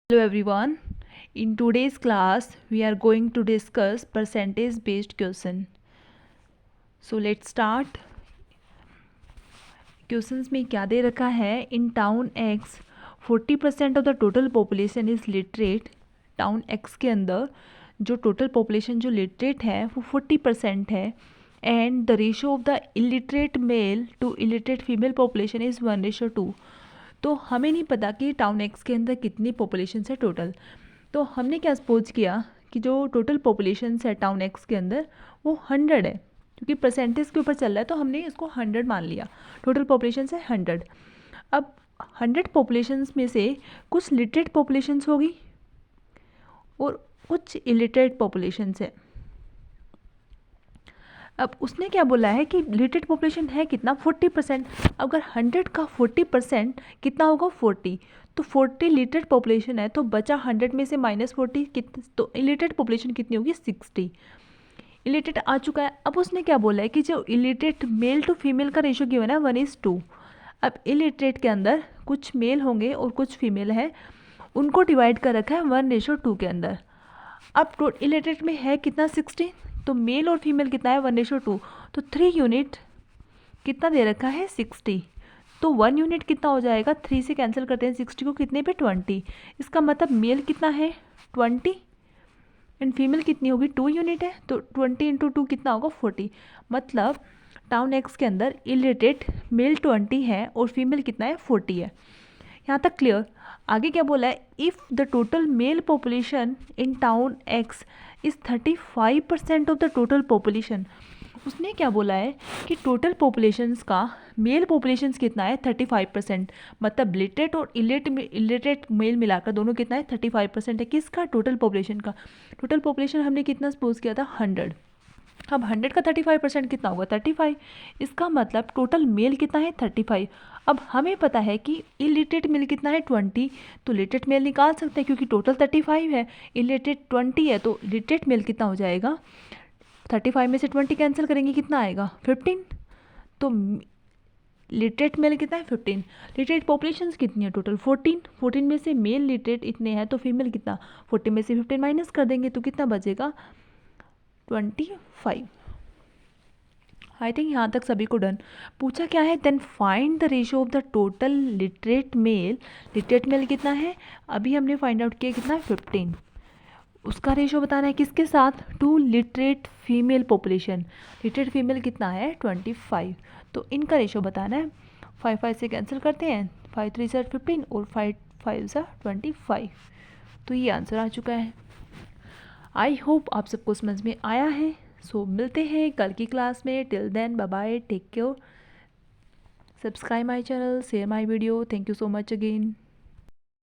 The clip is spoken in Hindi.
Hello everyone. In today's class we are going to discuss percentage based question. So let's start. Questions में क्या दे रखा है? In town X 40% of the total population is literate. Town X के अंदर जो टोटल पॉपुलेशन जो लिटरेट है वो 40% है and the ratio of the illiterate male to illiterate female population is 1:2. तो हमें नहीं पता कि टाउन एक्स के अंदर कितनी पॉपुलेशन है टोटल. तो हमने क्या सपोज किया कि जो टोटल पॉपुलेशन है टाउन एक्स के अंदर वो 100 है, क्योंकि परसेंटेज के ऊपर चल रहा है तो हमने इसको 100 मान लिया. टोटल पॉपुलेशन है 100. अब 100 पॉपुलेशंस में से कुछ लिटरेट पॉपुलेशंस होगी और कुछ इलिटरेट पॉपुलेशंस है. अब उसने क्या बोला है कि लिटरेट पॉपुलेशन है कितना 40%. अगर 100 का 40% कितना होगा 40, तो 40 लिटरेट पॉपुलेशन है तो बचा 100 में से -40 कितने, तो इलिटरेट पॉपुलेशन कितनी होगी 60. इलिटरेट आ चुका है. अब उसने क्या बोला है कि जो इलिटरेट मेल टू फीमेल का रेशियो क्यों है ना 1:2. अब इलिटरेट के अंदर कुछ मेल होंगे और कुछ फीमेल है, उनको डिवाइड कर रखा है 1:2 के अंदर. अब इलिटरेट में है कितना 60, तो मेल और फीमेल कितना है 1:2, तो 3 यूनिट कितना दे रखा है 60. तो 1 यूनिट कितना हो जाएगा, 3 से कैंसिल करते हैं 60 को, कितने पे 20. इसका मतलब मेल कितना है 20 एंड फीमेल कितनी होगी 2 यूनिट है, तो 20 × 2 कितना होगा 40. मतलब टाउन एक्स के अंदर इलिटरेट मेल 20 है और फीमेल कितना है 40 है. यहाँ तक क्लियर. आगे क्या बोला है, if the total mail population in town x is 35% of the total population. उसने क्या बोला है कि टोटल पॉपुलेशंस का मेल पॉपुलेशंस कितना है 35%. मतलब लिटरेट और इलिटरेट मेल मिलाकर दोनों कितना है 35% है. किसका? टोटल पॉपुलेशन का. टोटल पॉपुलेशन हमने कितना सपोज किया था 100. अब 100 का 35% कितना होगा 35. इसका मतलब टोटल मेल कितना है 35. अब हमें पता है कि इलिटरेट मेल कितना है 20, तो लिटरेट मेल निकाल सकते हैं क्योंकि टोटल 35 है, इलिटरेट 20 है, तो लिटरेट मेल कितना हो जाएगा 35 में से 20 कैंसिल करेंगे कितना आएगा 15. तो लिटरेट मेल कितना है 15. लिटरेट पॉपुलेशन कितनी है टोटल 14 में से मेल लिटरेट इतने हैं तो फीमेल कितना 40 में से 15 माइनस कर देंगे तो कितना बचेगा 25. आई थिंक यहाँ तक सभी को डन. पूछा क्या है, then find the ratio of the total literate male. Literate male कितना है अभी हमने फाइंड आउट किया कितना है 15. उसका रेशियो बताना है किसके साथ, to literate female population. Literate female कितना है 25, तो इनका रेशियो बताना है. 5 से कैंसिल करते हैं, 5 3 = 15 और 5 5 = 25. तो ये आंसर आ चुका है. आई होप आप सबको समझ में आया है. सो मिलते हैं कल की क्लास में. Till then bye bye, take care, subscribe my channel, share my video. Thank you so much again.